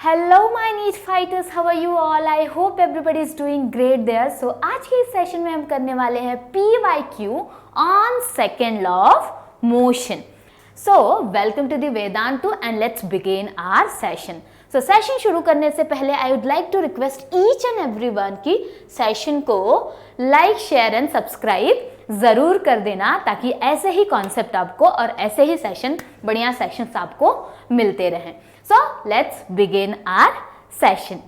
Hello my NEET fighters, how are you all? I hope everybody is doing great there. So आज के इस session में हम करने वाले हैं PYQ on second law of motion. So welcome to the Vedantu and let's begin our session. So session शुरू करने से पहले I would like to request each and everyone की सेशन को लाइक, शेयर एंड सब्सक्राइब ज़रूर कर देना, ताकि ऐसे ही कॉन्सेप्ट आपको और ऐसे ही सेशन, बढ़िया सेशंस आपको मिलते रहें। So let's begin our session.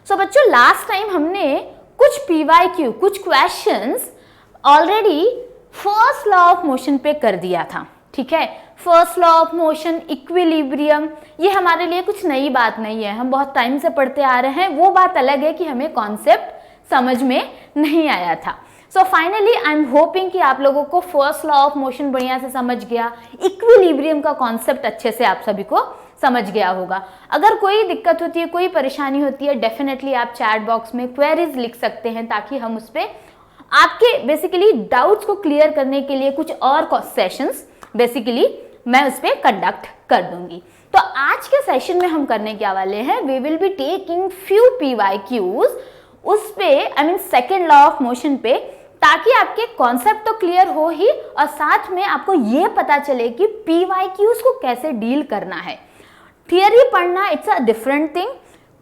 So बच्चों, लास्ट टाइम हमने कुछ PYQ, कुछ questions already first law of motion पे कर दिया था। ठीक है, first law of motion, equilibrium, ये हमारे लिए कुछ नई बात नहीं है, हम बहुत टाइम से पढ़ते आ रहे हैं। वो बात अलग है कि हमें कॉन्सेप्ट समझ में नहीं आया था। So finally I am hoping कि आप लोगों को फर्स्ट लॉ ऑफ मोशन बढ़िया से समझ गया, इक्विलिब्रियम का कॉन्सेप्ट अच्छे से आप सभी को समझ गया होगा। अगर कोई दिक्कत होती है, कोई परेशानी होती है, डेफिनेटली आप चैट बॉक्स में क्वेरीज लिख सकते हैं, ताकि हम उस पर आपके बेसिकली डाउट्स को क्लियर करने के लिए कुछ और सेशंस बेसिकली मैं उस पर कंडक्ट कर दूंगी। तो आज के सेशन में हम करने क्या वाले हैं, we will be taking few PYQs उस पे, I mean second law of motion पे, ताकि आपके कॉन्सेप्ट तो क्लियर हो ही और साथ में आपको ये पता चले कि PYQs को कैसे डील करना है। थियरी पढ़ना it's a different thing,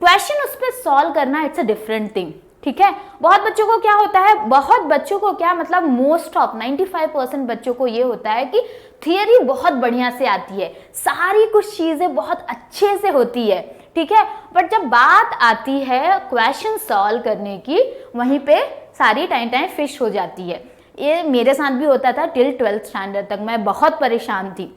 question उस पर सॉल्व करना इट्स अ डिफरेंट थिंग। ठीक है, बहुत बच्चों को क्या होता है, बहुत बच्चों को क्या मतलब मोस्ट ऑफ 95% बच्चों को ये होता है कि थियरी बहुत बढ़िया से आती है, सारी कुछ चीजें बहुत अच्छे से होती है। ठीक है, बट जब बात आती है क्वेश्चन सॉल्व करने की, वहीं पे सारी टाइम फिश हो जाती है। ये मेरे साथ भी होता था टिल 12th स्टैंडर्ड तक। मैं बहुत परेशान थी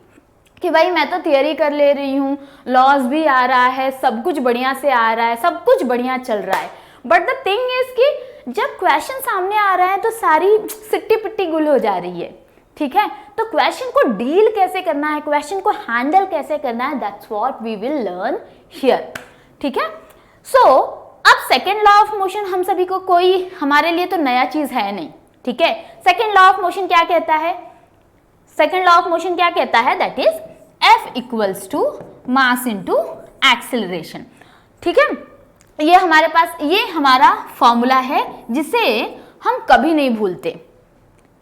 कि भाई मैं तो थियरी कर ले रही हूँ, लॉस भी आ रहा है, सब कुछ बढ़िया से आ रहा है, सब कुछ बढ़िया चल रहा है, बट द थिंग इज कि जब क्वेश्चन सामने आ रहा है तो सारी सिट्टी पिट्टी गुल हो जा रही है। ठीक है, तो क्वेश्चन को डील कैसे करना है, क्वेश्चन को हैंडल कैसे करना है, that's what we will learn here. ठीक है, सो अब सेकेंड लॉ ऑफ मोशन हम सभी को कोई हमारे लिए तो नया चीज है नहीं। ठीक है, सेकेंड लॉ ऑफ मोशन क्या कहता है, सेकेंड लॉ ऑफ मोशन क्या कहता है, that is F equals to mass into acceleration. ठीक है, ये हमारे पास, ये हमारा फॉर्मूला है जिसे हम कभी नहीं भूलते,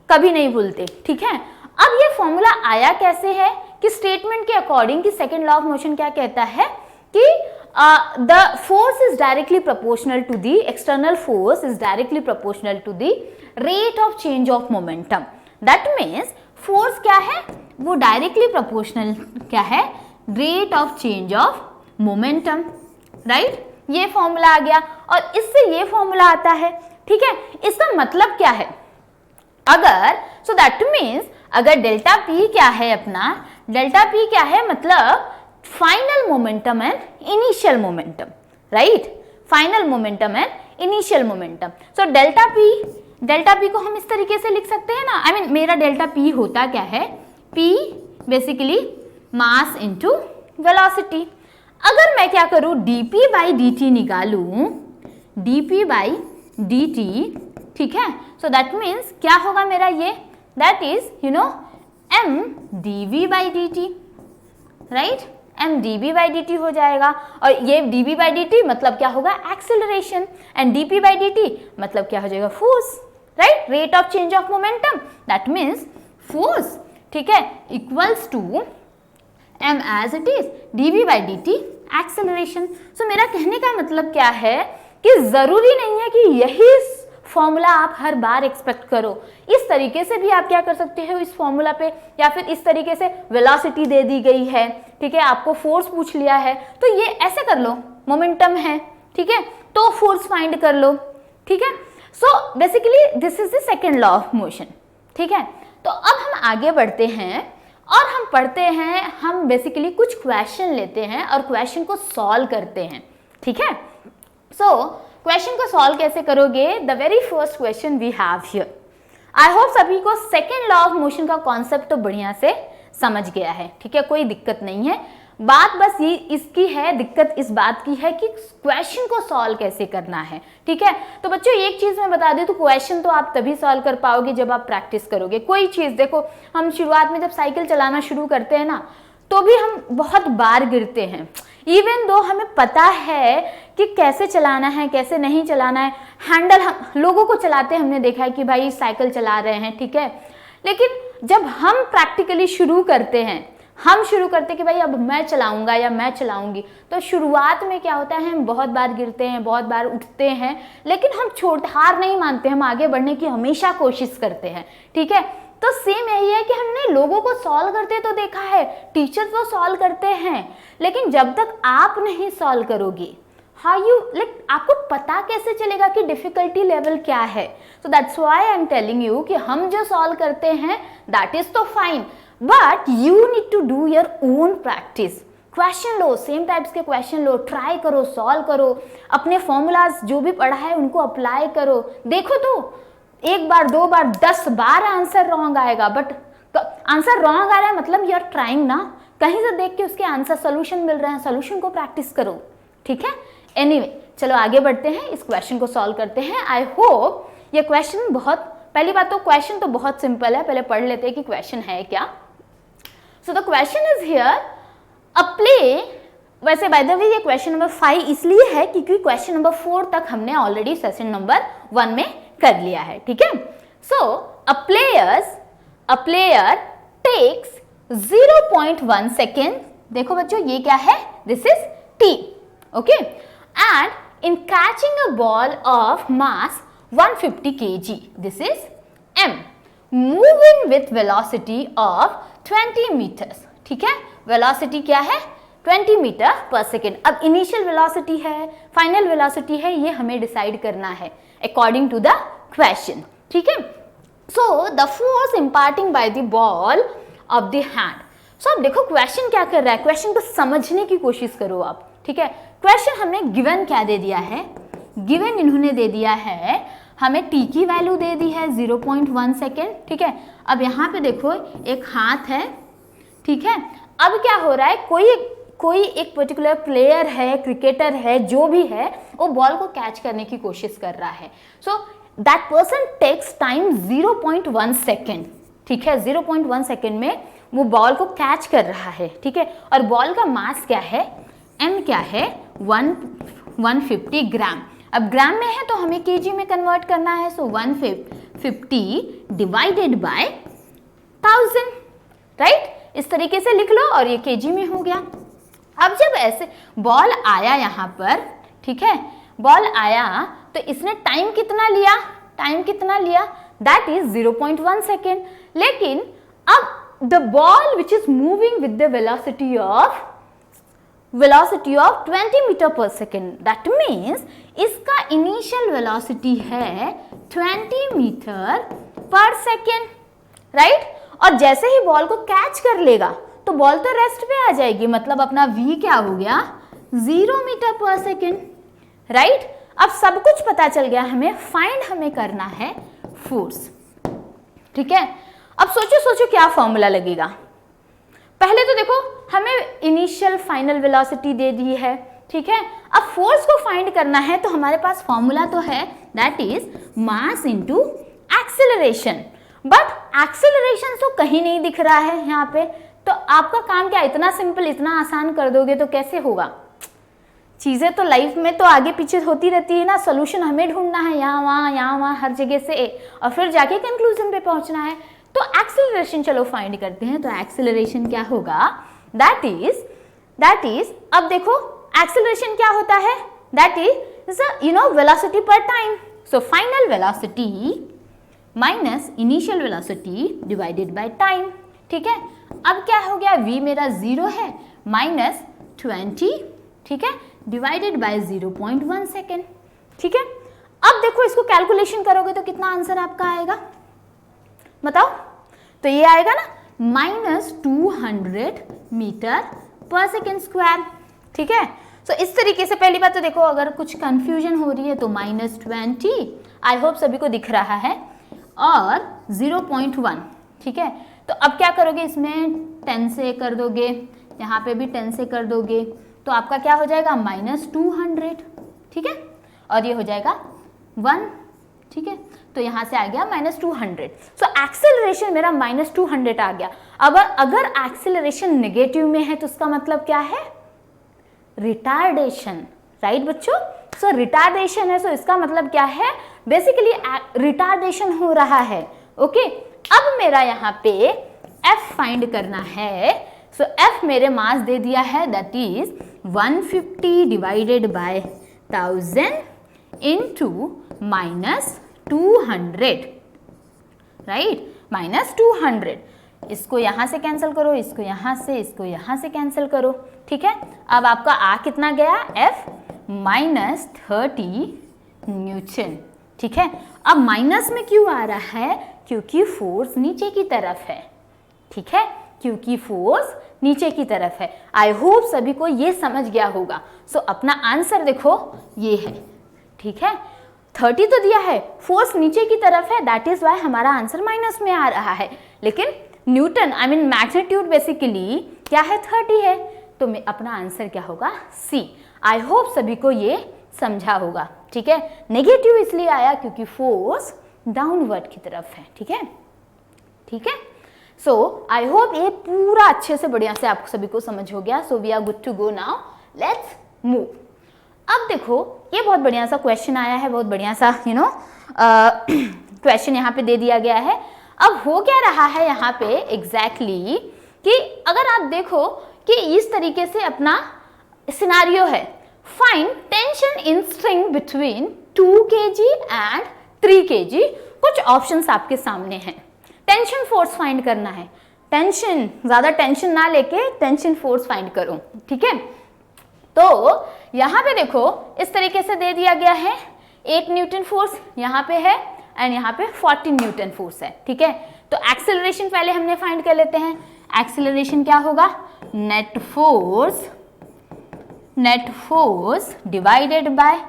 कभी नहीं भूलते। ठीक है, अब ये फॉर्मूला आया कैसे है कि स्टेटमेंट के अकॉर्डिंग कि सेकेंड लॉ ऑफ मोशन क्या कहता है कि the force is directly proportional to the external force is directly proportional to the rate of change of momentum. That means force क्या है, वो डायरेक्टली प्रोपोर्शनल क्या है, rate of change of momentum. Right, ये फॉर्मूला आ गया और इससे ये फॉर्मूला आता है। ठीक है, इसका मतलब क्या है, अगर सो दैट मीन्स अगर डेल्टा P क्या है, अपना डेल्टा P क्या है, मतलब final momentum and initial momentum. Right, final momentum and initial momentum. So delta P को हम इस तरीके से लिख सकते हैं ना, आई मीन मेरा डेल्टा P होता क्या है, P basically mass into velocity. अगर मैं क्या करूं, dP बाई dt निकालूं, dP बाई dt, ठीक है, सो दैट मीन्स क्या होगा मेरा ये, that is you know m dV by dt। Right, m dV by dt हो जाएगा, और ये dV बाई dt मतलब क्या होगा, acceleration, and dP by dt मतलब क्या हो जाएगा, force. Right, rate of change of momentum, that means force. ठीक है, equals to m as it is dV by dt acceleration. So मेरा कहने का मतलब क्या है कि जरूरी नहीं है कि यही फॉर्मूला आप हर बार एक्सपेक्ट करो, इस तरीके से भी आप क्या कर सकते हो इस फॉर्मूला पे, या फिर इस तरीके से वेलोसिटी दे दी गई है, ठीक है, आपको फोर्स पूछ लिया है तो ये ऐसे कर लो, मोमेंटम है, ठीक है, तो फोर्स फाइंड कर लो। ठीक है, so basically this is the second law of motion. ठीक है, तो अब हम आगे बढ़ते हैं और हम पढ़ते हैं, हम बेसिकली कुछ क्वेश्चन लेते हैं और क्वेश्चन को सॉल्व करते हैं। ठीक है, सो क्वेश्चन को सॉल्व कैसे करोगे, the very first question we have here. I hope सभी को सेकेंड लॉ ऑफ मोशन का कॉन्सेप्ट तो बढ़िया से समझ गया है। ठीक है, कोई दिक्कत नहीं है, बात बस ये इसकी है, दिक्कत इस बात की है कि क्वेश्चन को सॉल्व कैसे करना है। ठीक है, तो बच्चों एक चीज मैं बता दूं, तो क्वेश्चन तो आप तभी सॉल्व कर पाओगे जब आप प्रैक्टिस करोगे। कोई चीज देखो, हम शुरुआत में जब साइकिल चलाना शुरू करते हैं ना, तो भी हम बहुत बार गिरते हैं, इवन दो हमें पता है कि कैसे चलाना है कैसे नहीं चलाना है, हैंडल हम लोगों को चलाते हमने देखा है कि भाई साइकिल चला रहे हैं, ठीक है, लेकिन जब हम प्रैक्टिकली शुरू करते हैं, हम शुरू करते कि भाई अब मैं चलाऊंगा या मैं चलाऊंगी, तो शुरुआत में क्या होता है, हम बहुत बार गिरते हैं, बहुत बार उठते हैं, लेकिन हम हार नहीं मानते, हम आगे बढ़ने की हमेशा कोशिश करते हैं, ठीक है। तो सेम यही है कि हमने लोगों को सॉल्व करते तो देखा है, टीचर तो सॉल्व करते हैं, लेकिन जब तक आप नहीं सॉल्व करोगे, हाउ यू लाइक आपको पता कैसे चलेगा कि डिफिकल्टी लेवल क्या है। So that's why I am telling you कि हम जो सॉल्व करते हैं दैट इज तो fine, but you need to do your own practice. Question लो, सेम टाइप्स के क्वेश्चन लो, ट्राई करो, सॉल्व करो, अपने फॉर्मूलाज जो भी पढ़ा है उनको अप्लाई करो। देखो तो एक बार 2 बार 10 बार आंसर रॉन्ग आएगा, बट आंसर रॉन्ग आ रहा है मतलब यू आर ट्राइंग ना, कहीं से देख के उसके आंसर सोल्यूशन मिल रहे हैं, सोल्यूशन को प्रैक्टिस करो, ठीक है। एनीवे, चलो आगे बढ़ते हैं, इस क्वेश्चन को सॉल्व करते हैं। आई होप ये क्वेश्चन बहुत, पहली बात तो क्वेश्चन तो बहुत सिंपल है, पहले पढ़ लेते हैं कि क्वेश्चन है क्या। So the question is here, a play, वैसे बाय द वे ये क्वेश्चन नंबर 5 इसलिए है क्योंकि क्वेश्चन नंबर 4 तक हमने ऑलरेडी सेशन नंबर 1 में कर लिया है, ठीक है। So a player takes 0.1 second, देखो बच्चों ये क्या है, this is T, okay, and in catching a ball of mass 150 kg, this is m, moving with velocity of 20 meters, ठीक है। वेलोसिटी क्या है, 20 मीटर पर सेकेंड। अब इनिशियल वेलोसिटी है, फाइनल वेलोसिटी है, ये हमें डिसाइड करना है अकॉर्डिंग टू द क्वेश्चन, ठीक है। So the force imparting by the ball of the hand. So अब देखो क्वेश्चन क्या कर रहा है, क्वेश्चन को समझने की कोशिश करो आप, ठीक है। क्वेश्चन हमने गिवन क्या दे दिया है, गिवन इन्होंने दे दिया है हमें टी की वैल्यू दे दी है 0.1 सेकेंड, ठीक है। अब यहाँ पे देखो एक हाथ है, ठीक है। अब क्या हो रहा है, कोई एक पर्टिकुलर प्लेयर है, क्रिकेटर है, जो भी है, वो बॉल को कैच करने की कोशिश कर रहा है। So that person takes time 0.1 second, ठीक है। 0.1 सेकेंड में वो बॉल को कैच कर रहा है, ठीक है। और बॉल का मास क्या है, m क्या है, 150 ग्राम। अब ग्राम में है तो हमें केजी में कन्वर्ट करना है, सो 150 डिवाइडेड बाय 1000, राइट। इस तरीके से लिख लो और ये केजी में हो गया। अब जब ऐसे बॉल आया यहाँ पर, ठीक है, बॉल आया तो इसने टाइम कितना लिया, दैट इज 0.1 सेकेंड। लेकिन अब the ball which is moving with the velocity of 20 meter per second, that means इसका इनिशियल वेलोसिटी है 20 मीटर पर सेकेंड, राइट। और जैसे ही बॉल को कैच कर लेगा तो बॉल तो रेस्ट पे आ जाएगी, मतलब अपना v क्या हो गया, 0 मीटर पर सेकेंड, राइट। अब सब कुछ पता चल गया हमें, फाइंड हमें करना है फोर्स, ठीक है। अब सोचो क्या फॉर्मूला लगेगा। पहले तो देखो हमें इनिशियल फाइनल वेलोसिटी दे दी है, ठीक है। अब फोर्स को फाइंड करना है तो हमारे पास फॉर्मूला तो है, that is mass into acceleration, but acceleration तो कहीं नहीं दिख रहा है यहाँ पे। तो आपका काम क्या, इतना सिंपल, इतना आसान कर दोगे तो कैसे होगा। चीजें तो लाइफ में तो आगे पीछे होती रहती है ना, सोल्यूशन हमें ढूंढना है यहाँ वहाँ हर जगह से, और फिर जाके कंक्लूजन पे पहुंचना है। तो एक्सेलरेशन चलो फाइंड करते हैं। तो एक्सेलरेशन क्या होगा, दैट इज अब देखो एक्सेलरेशन क्या होता है, दैट इज वेलोसिटी पर time. So final velocity minus initial velocity divided by time, ठीक है। अब क्या हो गया, v मेरा 0 है, माइनस 20, ठीक है, डिवाइडेड बाय 0.1 सेकेंड, ठीक है। अब देखो इसको कैलकुलेशन करोगे तो कितना आंसर आपका आएगा, बताओ। तो ये आएगा ना -200 मीटर पर सेकेंड स्क्वायर, ठीक है। तो इस तरीके से पहली बात तो देखो, अगर कुछ कंफ्यूजन हो रही है तो -20, आई होप सभी को दिख रहा है, और 0.1, ठीक है। तो अब क्या करोगे, इसमें 10 से कर दोगे, यहाँ पे भी 10 से कर दोगे, तो आपका क्या हो जाएगा -200, ठीक है, और ये हो जाएगा 1, ठीक है। तो यहाँ से आ गया -200। सो एक्सेलरेशन मेरा -200 आ गया। अब अगर एक्सेलरेशन नेगेटिव में है तो उसका मतलब क्या है, रिटार्डेशन, राइट बच्चों। सो रिटार्डेशन है, सो इसका मतलब क्या है, बेसिकली रिटार्डेशन हो रहा है। ओके, अब मेरा यहाँ पे F फाइंड करना है। सो F मेरे मास दे दिया है, that is 150 divided by 1000 into -200, right, -200। इसको यहाँ से कैंसिल करो, इसको यहाँ से, इसको यहाँ से कैंसिल करो, ठीक है। अब आपका आ कितना गया, F -30 न्यूटन, ठीक है। अब माइनस में क्यों आ रहा है, क्योंकि फोर्स नीचे की तरफ है, ठीक है, क्योंकि फोर्स नीचे की तरफ है। आई होप सभी को ये समझ गया होगा। सो अपना आंसर देखो ये है, ठीक है। 30 तो दिया है, फोर्स नीचे की तरफ है, दैट इज वाई हमारा आंसर माइनस में आ रहा है। लेकिन Newton I mean magnitude basically क्या है, 30 है, तो अपना आंसर क्या होगा, सी। आई होप सभी को ये समझा होगा, ठीक है। नेगेटिव इसलिए आया क्योंकि फोर्स डाउनवर्ड की तरफ है, ठीक है, ठीक है। सो आई होप ये पूरा अच्छे से बढ़िया से आप सभी को समझ हो गया। So we are good to go now, let's move. अब देखो ये बहुत बढ़िया सा क्वेश्चन आया है, बहुत बढ़िया सा क्वेश्चन यहाँ पे दे दिया गया है। अब हो क्या रहा है यहाँ पे एग्जैक्टली कि अगर आप देखो कि इस तरीके से अपना सिनारियो है, find tension in string between 2 kg and 3 kg। कुछ ऑप्शंस आपके सामने हैं, टेंशन फोर्स फाइंड करना है। टेंशन, ज्यादा टेंशन ना लेके टेंशन फोर्स फाइंड करो, ठीक है। तो यहाँ पे देखो इस तरीके से दे दिया गया है, 8 न्यूटन फोर्स यहाँ पे है एंड यहाँ पे 14 न्यूटन फोर्स है, ठीक है। तो एक्सेलरेशन पहले हमने फाइंड कर लेते हैं। एक्सेलरेशन क्या होगा, net force divided by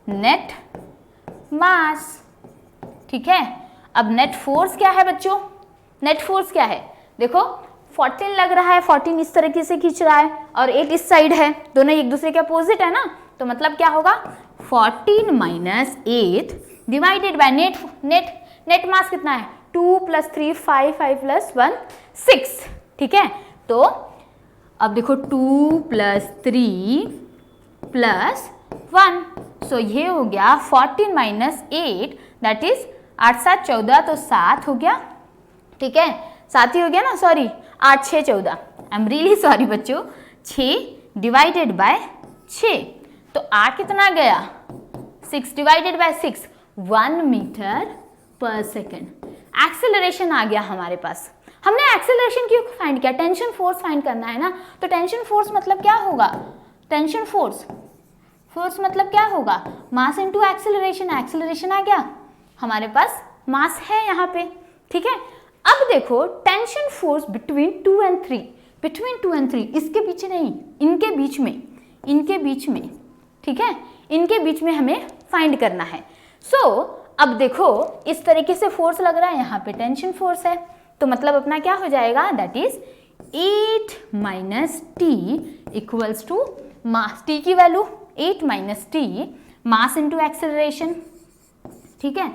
net mass, ठीक है। अब नेट फोर्स क्या है बच्चों, नेट फोर्स क्या है, देखो 14 लग रहा है, 14 इस तरीके से खींच रहा है और 8 इस साइड है, दोनों एक दूसरे के अपोजिट है ना, तो मतलब क्या होगा 14 माइनस 8 डिवाइडेड बाय नेट मास कितना है 2 + 3 5 5 + 1 6, ठीक है। तो अब देखो 2 + 3 + 1, सो ये हो गया 14 माइनस 8, दैट इज 8 7 14, तो 7 हो गया, ठीक है, 7 ही हो गया ना, sorry 8 6 14, I am really sorry बच्चों, 6 डिवाइडेड बाय 6, तो आ कितना गया 6 divided by 6, 1 metre per second. Acceleration आ गया हमारे पास। हमने एक्सेलरेशन क्यों फाइंड किया, टेंशन फोर्स फाइंड करना है ना, तो टेंशन फोर्स मतलब क्या होगा, टेंशन फोर्स मतलब क्या होगा, मास इनटू एक्सेलरेशन। एक्सेलरेशन आ गया हमारे पास, मास है यहाँ पे, ठीक है। अब देखो tension force between 2 and 3, between 2 and 3, इसके पीछे नहीं, इनके बीच में, ठीक है, इनके बीच में हमें फाइंड करना है। सो अब देखो इस तरीके से फोर्स लग रहा है, यहाँ पे टेंशन फोर्स है, तो मतलब अपना क्या हो जाएगा, that is 8 minus T equals to mass, T की value 8 minus T, mass into acceleration, ठीक है।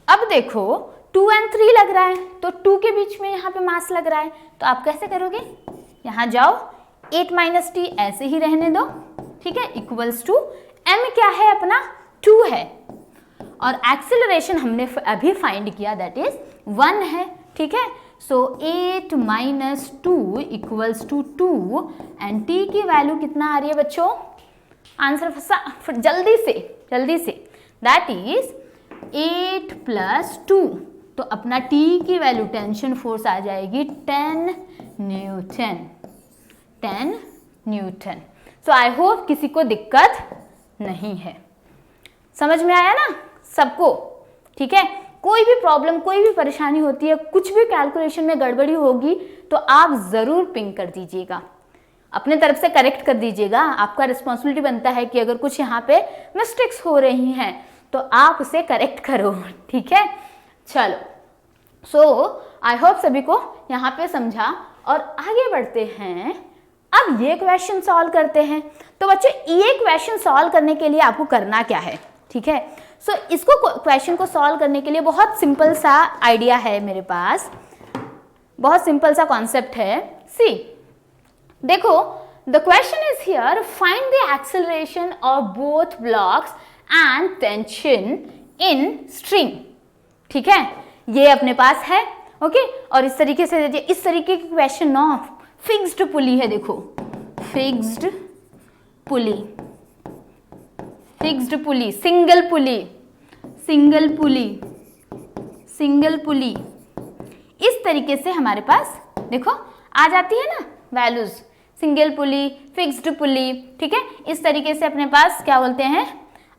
अब देखो 2 and 3 लग रहा है, तो 2 के बीच में यहाँ पे मास लग रहा है, तो आप कैसे करोगे, यहाँ जाओ 8 माइनस टी ऐसे ही रहने दो, ठीक है, इक्वल्स टू m क्या है अपना 2 है, और एक्सेलरेशन हमने अभी फाइंड किया दैट इज 1 है, ठीक है। So 8 minus 2 equals to 2 and t की वैल्यू कितना आ रही है बच्चों, आंसर जल्दी से दैट इज 8 + 2, तो अपना t की वैल्यू टेंशन फोर्स आ जाएगी 10 न्यूटन। सो आई होप किसी को दिक्कत नहीं है, समझ में आया ना सबको, ठीक है। कोई भी प्रॉब्लम, कोई भी परेशानी होती है, कुछ भी कैलकुलेशन में गड़बड़ी होगी तो आप ज़रूर पिंग कर दीजिएगा, अपने तरफ से करेक्ट कर दीजिएगा। आपका रिस्पॉन्सिबिलिटी बनता है कि अगर कुछ यहाँ पे मिस्टेक्स हो रही हैं तो आप उसे करेक्ट करो, ठीक है। चलो, सो आई होप सभी को यहाँ पे समझा, और आगे बढ़ते हैं। अब ये क्वेश्चन सॉल्व करते हैं। तो बच्चों ये क्वेश्चन सॉल्व करने के लिए आपको करना क्या है, ठीक है। सो इसको क्वेश्चन को सॉल्व करने के लिए बहुत सिंपल सा आइडिया है मेरे पास, बहुत सिंपल सा कॉन्सेप्ट है। सी देखो the question is here, find the acceleration of both blocks and tension in string. ठीक है, ये अपने पास है। ओके, और इस तरीके से इस तरीके के क्वेश्चन ना फिक्स्ड पुली है, देखो fixed pulley, fixed pulley, single pulley, single pulley, single pulley, इस तरीके से हमारे पास देखो आ जाती है ना वैल्यूज, सिंगल पुली, फिक्स्ड पुली। ठीक है, इस तरीके से अपने पास क्या बोलते हैं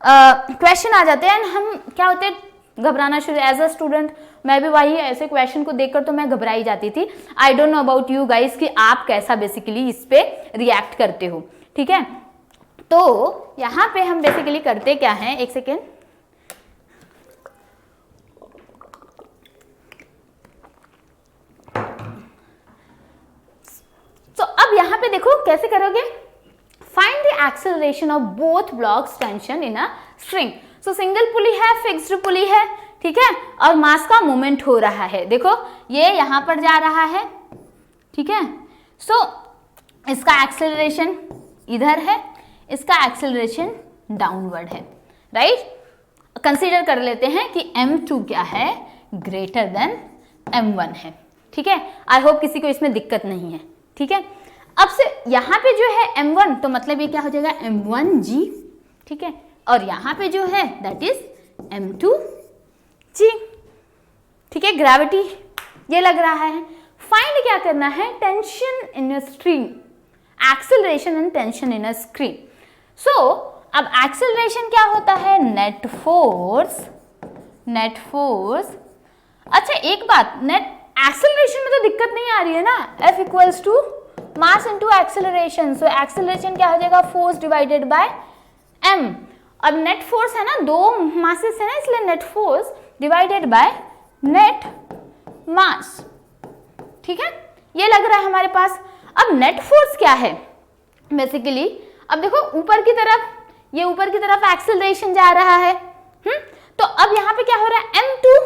क्वेश्चन आ जाते हैं। हम क्या होते हैं घबराना शुरू, एज अ स्टूडेंट मैं भी वही ऐसे क्वेश्चन को देखकर तो मैं घबराई जाती थी। I don't know about you guys कि आप कैसा बेसिकली इस पे रिएक्ट करते हो। ठीक है, तो यहाँ पे हम बेसिकली करते क्या हैं, एक सेकेंड, तो अब यहाँ पे देखो कैसे करोगे, find the acceleration of both blocks tension in a string. So single pulley है, फिक्स्ड पुली है, ठीक है, और मास का मूवमेंट हो रहा है, देखो ये यहां पर जा रहा है। ठीक है, सो इसका एक्सेलरेशन इधर है, इसका एक्सेलरेशन डाउनवर्ड है, राइट। कंसीडर कर लेते हैं कि m2 क्या है, ग्रेटर देन m1 है। ठीक है, आई होप किसी को इसमें दिक्कत नहीं है। ठीक है, अब से यहाँ पे जो है m1, तो मतलब ये क्या हो जाएगा m1g। ठीक है, और यहाँ पे जो है दैट इज m2g। ठीक है, ग्रेविटी ये लग रहा है। फाइंड क्या करना है, tension in a string, acceleration and tension in a string. So अब एक्सेलरेशन क्या होता है, नेट फोर्स, नेट फोर्स। अच्छा एक बात, नेट एक्सेलरेशन में तो दिक्कत नहीं आ रही है ना, F equals to mass into acceleration. So acceleration क्या हो जाएगा, फोर्स डिवाइडेड बाय m। अब नेट फोर्स है ना, दो मासेस है ना, इसलिए net force divided by net mass. ठीक है, ये लग रहा है हमारे पास। अब नेट फोर्स क्या है बेसिकली, अब देखो ऊपर की तरफ, ये ऊपर की तरफ एक्सेलरेशन जा रहा है। तो अब यहाँ पे क्या हो रहा है, m2,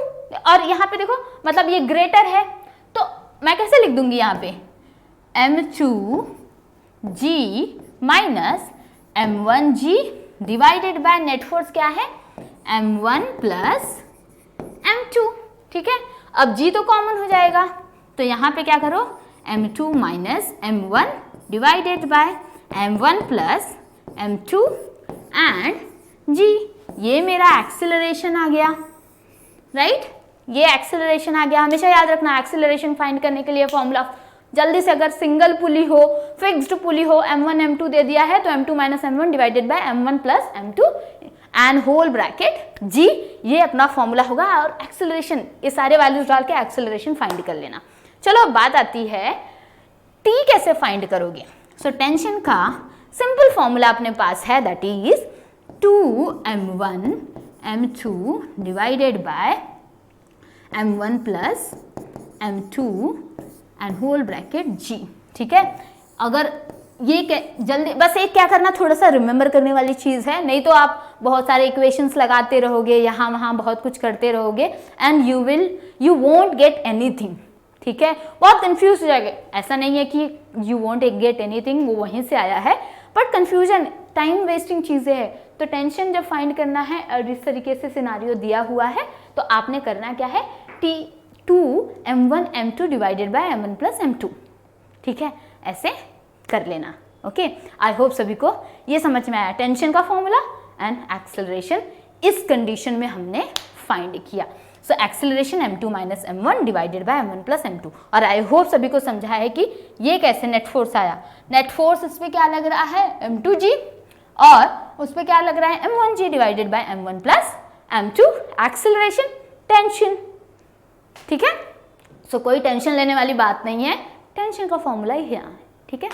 और यहाँ पे देखो मतलब ये ग्रेटर है, तो मैं कैसे लिख दूंगी यहाँ पे m2g minus m1g divided by net force क्या है m1 प्लस m2। ठीक है, अब g तो कॉमन हो जाएगा, तो यहाँ पे क्या करो m2 minus m1 divided by m1 plus m2 and g। ये मेरा एक्सेलरेशन आ गया, राइट, ये एक्सेलरेशन आ गया। हमेशा याद रखना एक्सेलरेशन फाइंड करने के लिए फॉर्मूला जल्दी से, अगर सिंगल पुली हो, फिक्स्ड पुली हो, m1 m2 दे दिया है तो m2 minus m1 divided by m1 plus m2 and whole bracket g, ये अपना फॉर्मूला होगा। और एक्सेलरेशन ये सारे वैल्यूज डाल के एक्सेलरेशन फाइंड कर लेना। चलो अब बात आती है t कैसे फाइंड करोगे। सो टेंशन का सिंपल फॉर्मूला अपने पास है, that is 2m1 m2 divided by m1 plus m2 and whole bracket g। ठीक है, अगर ये जल्दी बस एक क्या करना, थोड़ा सा रिमेंबर करने वाली चीज़ है, नहीं तो आप बहुत सारे इक्वेशंस लगाते रहोगे, यहाँ वहाँ बहुत कुछ करते रहोगे and you won't get anything. ठीक है, बहुत कंफ्यूज हो जाएगा। ऐसा नहीं है कि यू वोंट गेट एनीथिंग, वो वहीं से आया है, बट कंफ्यूजन टाइम वेस्टिंग चीज़ें हैं। तो टेंशन जब फाइंड करना है और इस तरीके से सिनारियो दिया हुआ है, तो आपने करना क्या है, m1 m2 divided by m1 plus m2। ठीक है, ऐसे कर लेना। ओके, आई होप सभी को ये समझ में आया, टेंशन का फॉर्मूला एंड एक्सेलरेशन इस कंडीशन में हमने फाइंड किया। So acceleration m2 minus m1 divided by m1 plus m2। और आई होप सभी को समझा है कि ये कैसे नेट फोर्स आया। नेट फोर्स इस पर क्या लग रहा है, m2g, और उस पर क्या लग रहा है, m1g divided by m1 plus m2। Acceleration, tension. ठीक है, सो कोई टेंशन लेने वाली बात नहीं है, टेंशन का फॉर्मूला ही है। ठीक है,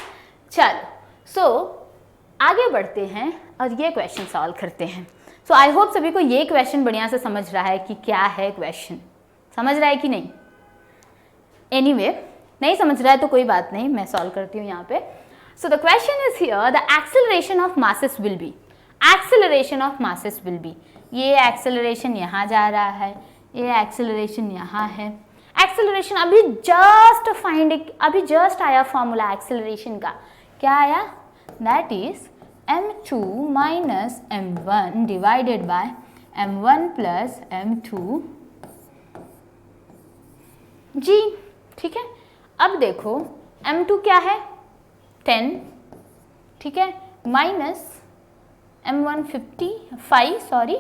चलो सो आगे बढ़ते हैं और ये क्वेश्चन सॉल्व करते हैं। सो आई होप सभी को ये क्वेश्चन बढ़िया से समझ रहा है कि क्या है क्वेश्चन, समझ रहा है कि नहीं। एनीवे, नहीं समझ रहा है तो कोई बात नहीं, मैं सॉल्व करती हूँ यहाँ पे। So the question is here, the acceleration of masses will be, acceleration of masses will be, ये एक्सेलरेशन यहाँ जा रहा है, ये एक्सेलरेशन यहाँ है। एक्सेलरेशन अभी जस्ट आया फॉर्मूला एक्सेलरेशन का, क्या आया, that is m2 minus m1 divided by m1 plus m2 g। ठीक है, अब देखो m2 क्या है 10, ठीक है, minus m1 5 sorry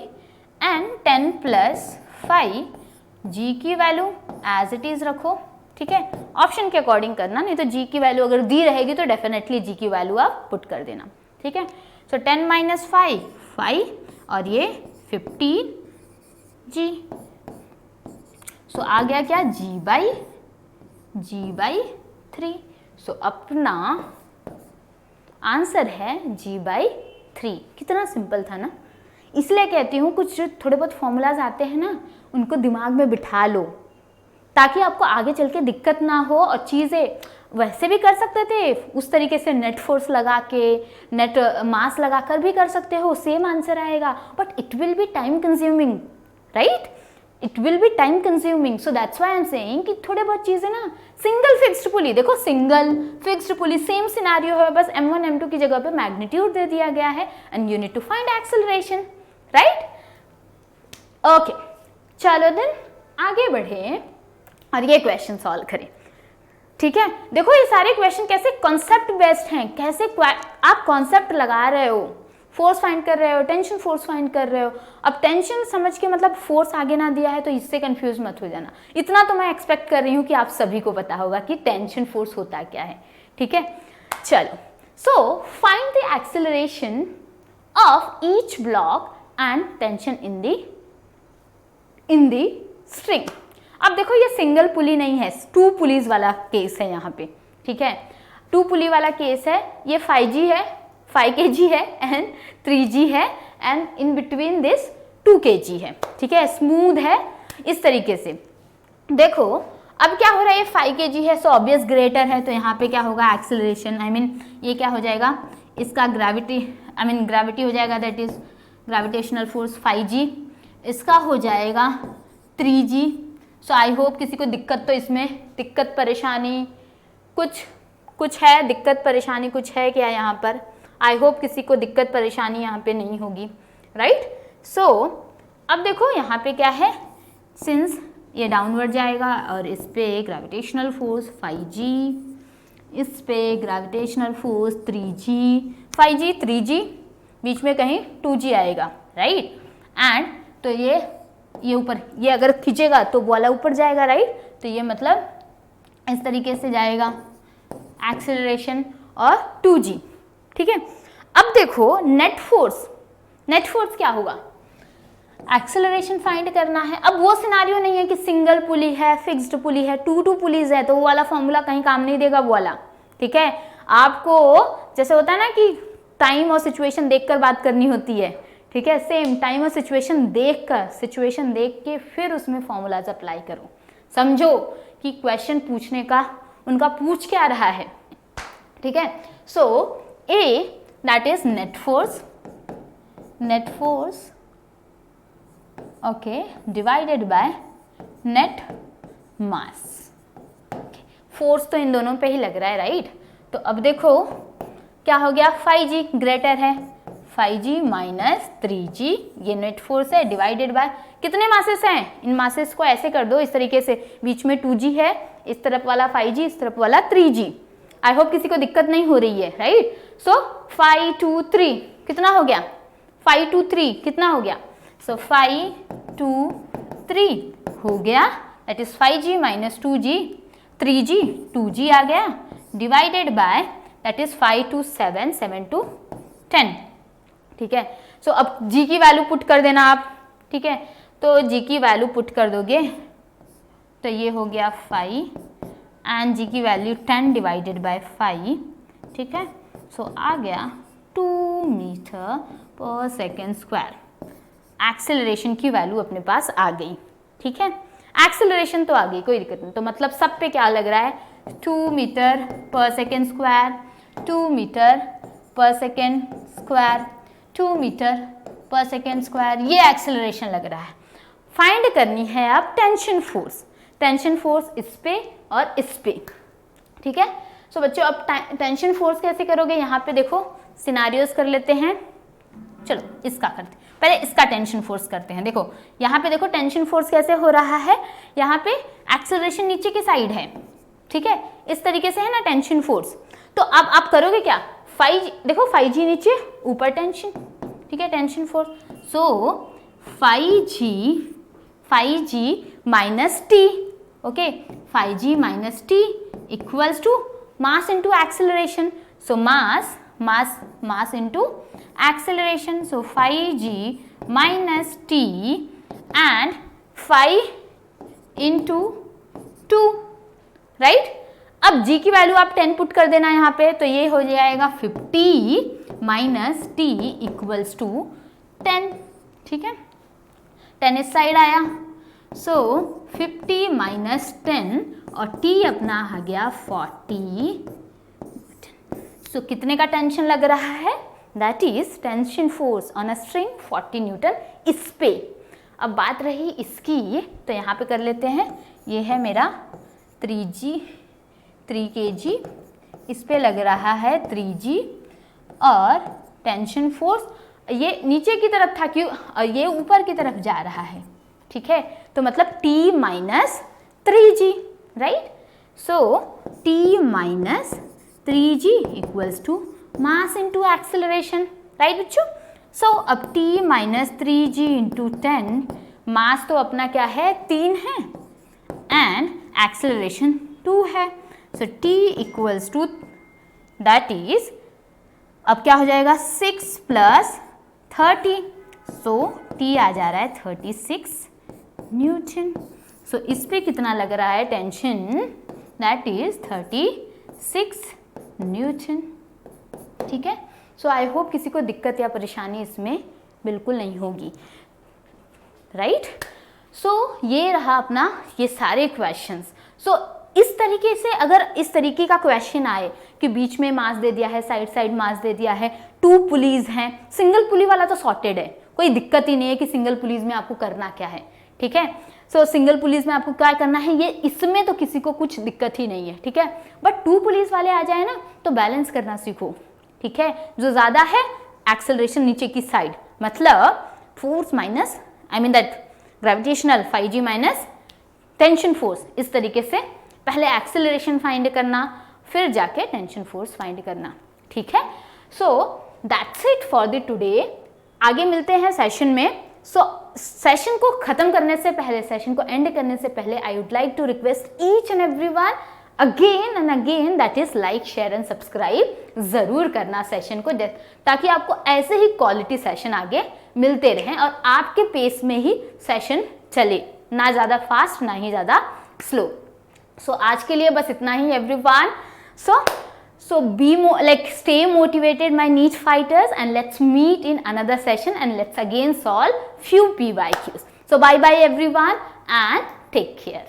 and 10 plus 5 g की वैल्यू एज इट इज रखो। ठीक है, ऑप्शन के अकॉर्डिंग करना, नहीं तो g की वैल्यू अगर दी रहेगी तो डेफिनेटली g की वैल्यू आप पुट कर देना। ठीक है, सो 10 माइनस 5 5 और ये 15 g। सो आ गया क्या g बाई 3। सो अपना आंसर है g/3। कितना सिंपल था ना, इसलिए कहती हूँ कुछ थोड़े बहुत फॉर्मूलाज आते हैं ना, उनको दिमाग में बिठा लो ताकि आपको आगे चल के दिक्कत ना हो। और चीज़ें वैसे भी कर सकते थे उस तरीके से, नेट फोर्स लगा के, नेट मास लगा कर भी कर सकते हो, सेम आंसर आएगा, but it will be time consuming, right? It will be time consuming. So that's why I am saying कि थोड़े बहुत चीज़ें ना, सिंगल फिक्स्ड पुली, देखो single fixed pulley same scenario है, बस m1 m2 की जगह पे मैग्नीट्यूड दे दिया गया है and you need to find acceleration, right? Okay, चलो देन आगे बढ़े और ये क्वेश्चन सॉल्व करें। ठीक है, देखो ये सारे क्वेश्चन कैसे कॉन्सेप्ट बेस्ड हैं, कैसे आप कॉन्सेप्ट लगा रहे हो, फोर्स फाइंड कर रहे हो, टेंशन फोर्स फाइंड कर रहे हो। अब टेंशन समझ के मतलब फोर्स आगे ना दिया है तो इससे कंफ्यूज मत हो जाना। इतना तो मैं एक्सपेक्ट कर रही हूँ कि आप सभी को पता होगा कि टेंशन फोर्स होता क्या है। ठीक है, चलो, so find the acceleration of each block and tension in the string. अब देखो ये सिंगल पुली नहीं है, 2 पुलीज वाला केस है यहाँ पे। ठीक है, 2 पुली वाला केस है, ये 5G है, 5 kg है एंड 3G है and in between this 2 kg है। ठीक है, स्मूथ है इस तरीके से। देखो अब क्या हो रहा है, ये 5 kg है, सो ऑब्वियस ग्रेटर है, तो यहाँ पे क्या होगा एक्सेलरेशन, आई मीन ये क्या हो जाएगा, इसका ग्रेविटी हो जाएगा, that is gravitational force 5G, इसका हो जाएगा 3G। सो आई होप किसी को दिक्कत, तो इसमें दिक्कत परेशानी कुछ है, दिक्कत परेशानी कुछ है क्या यहाँ पर? आई होप किसी को दिक्कत परेशानी यहाँ पे नहीं होगी, राइट? सो अब देखो यहाँ पे क्या है, सिंस ये डाउनवर्ड जाएगा और इस पे ग्रेविटेशनल फोर्स 5G, इस पे gravitational force 3G, 5G 3G, बीच में कहीं 2G आएगा, राइट? एंड तो ये ऊपर, ये अगर खींचेगा तो वाला ऊपर जाएगा, राइट? तो ये मतलब इस तरीके से जाएगा एक्सेलरेशन और 2G। ठीक है, अब देखो नेट फोर्स क्या होगा, एक्सेलरेशन फाइंड करना है। अब वो सिनारियो नहीं है कि सिंगल पुली है, फिक्स्ड पुली है, 2 पुलीज है, तो वो वाला फॉर्मूला कहीं काम नहीं देगा वो वाला। ठीक है, आपको जैसे होता है ना कि टाइम और सिचुएशन देखकर बात करनी होती है। ठीक है, सेम टाइम और सिचुएशन देख के फिर उसमें फॉर्मूलाज अप्लाई करो। समझो कि क्वेश्चन पूछने का उनका पूछ क्या रहा है। ठीक है, सो A that is net force okay divided by net mass। Force तो इन दोनों पे ही लग रहा है, राइट? तो अब देखो क्या हो गया, 5G ग्रेटर है, 5G माइनस 3G, ये नेट फोर्स है, डिवाइडेड बाय कितने मासेस हैं, इन मासेस को ऐसे कर दो इस तरीके से, बीच में 2G है, इस तरफ वाला 5G, इस तरफ वाला 3G। आई होप किसी को दिक्कत नहीं हो रही है, राइट? सो 5 2 3 कितना हो गया, 5 2 3 कितना हो गया, सो 5 2 3 हो गया, that is 5G minus 2G, 3G 2G आ गया, डिवाइडेड बाय दैट इज 5 2 7 7 2 10। ठीक है, सो अब G की वैल्यू पुट कर देना आप। ठीक है, तो G की वैल्यू पुट कर दोगे तो ये हो गया 5 एंड G की वैल्यू 10 डिवाइडेड बाय 5। ठीक है, सो आ गया 2 metre per second square. Acceleration की वैल्यू अपने पास आ गई। ठीक है, एक्सेलरेशन तो आ गई, कोई दिक्कत नहीं। तो मतलब सब पे क्या लग रहा है, 2 metre per second square, 2 metre per second square, 2 metre per second square, ये एक्सेलरेशन लग रहा है। फाइंड करनी है अब टेंशन फोर्स इस पे और इस पे। ठीक है, सो बच्चों अब टेंशन फोर्स कैसे करोगे, यहाँ पे देखो सिनारियोज कर लेते हैं। चलो इसका करते हैं, पहले इसका टेंशन फोर्स करते हैं। देखो यहाँ पे देखो टेंशन फोर्स कैसे हो रहा है, यहाँ पे एक्सेलरेशन नीचे की साइड है, ठीक है, इस तरीके से है ना टेंशन फोर्स। तो अब आप करोगे क्या, देखो 5G नीचे, ऊपर टेंशन, ठीक है, tension force. So 5G minus T, okay, 5G minus T equals to mass into acceleration. So mass into acceleration. So 5G minus T and 5 into 2, right? अब G की वैल्यू आप 10 पुट कर देना यहाँ पे, तो ये हो जाएगा 50 माइनस T इक्वल्स टू 10, ठीक है, 10 इस साइड आया। सो 50 माइनस 10 और T अपना आ गया 40। सो कितने का टेंशन लग रहा है, that is tension force on a string 40 Newton इस पे। अब बात रही इसकी, तो यहाँ पे कर लेते हैं, ये है मेरा 3 kg, इस पे लग रहा है 3G और टेंशन फोर्स ये नीचे की तरफ था, क्यों, ये ऊपर की तरफ जा रहा है, ठीक है, तो मतलब T minus 3G, right. So T minus 3G equals to mass into acceleration, right बच्चों। सो अब T माइनस 3G इंटू 10, मास तो अपना क्या है 3 है एंड एक्सेलरेशन 2 है। So T equals to that is, अब क्या हो जाएगा 6 प्लस 30, सो T आ जा रहा है 36 न्यूटन। सो इस पे कितना लग रहा है टेंशन, दैट इज 36 न्यूटन, ठीक है। सो आई होप किसी को दिक्कत या परेशानी इसमें बिल्कुल नहीं होगी, राइट। सो ये रहा अपना ये सारे क्वेश्चंस। सो इस तरीके से अगर इस तरीके का क्वेश्चन आए कि बीच में मास दे दिया है, साइड मास दे दिया है, 2 पुलीज हैं, सिंगल पुली वाला तो सॉर्टेड है, कोई दिक्कत ही नहीं है कि सिंगल पुलीज में आपको करना क्या है, ठीक है। सो सिंगल पुलिस में आपको क्या करना है, ये इसमें तो किसी को कुछ दिक्कत ही नहीं है, ठीक है। बट 2 पुलिस वाले आ जाए ना तो बैलेंस करना सीखो, ठीक है। जो ज्यादा है एक्सेलरेशन नीचे की साइड, मतलब force minus, I mean that gravitational 5G minus tension force, इस तरीके से पहले एक्सेलरेशन फाइंड करना, फिर जाके टेंशन फोर्स फाइंड करना, ठीक है। So that's it for the today. आगे मिलते हैं सेशन में। सो सेशन को खत्म करने से पहले, सेशन को एंड करने से पहले, I would like to request each and everyone again and again, that is like, share and subscribe जरूर करना सेशन को, ताकि आपको ऐसे ही क्वालिटी सेशन आगे मिलते रहें और आपके पेस में ही सेशन चले, ना ज़्यादा फास्ट ना ही ज़्यादा स्लो। सो आज के लिए बस इतना ही everyone. So stay motivated my niche fighters, and let's meet in another session and let's again solve few PYQs. So bye bye everyone and take care.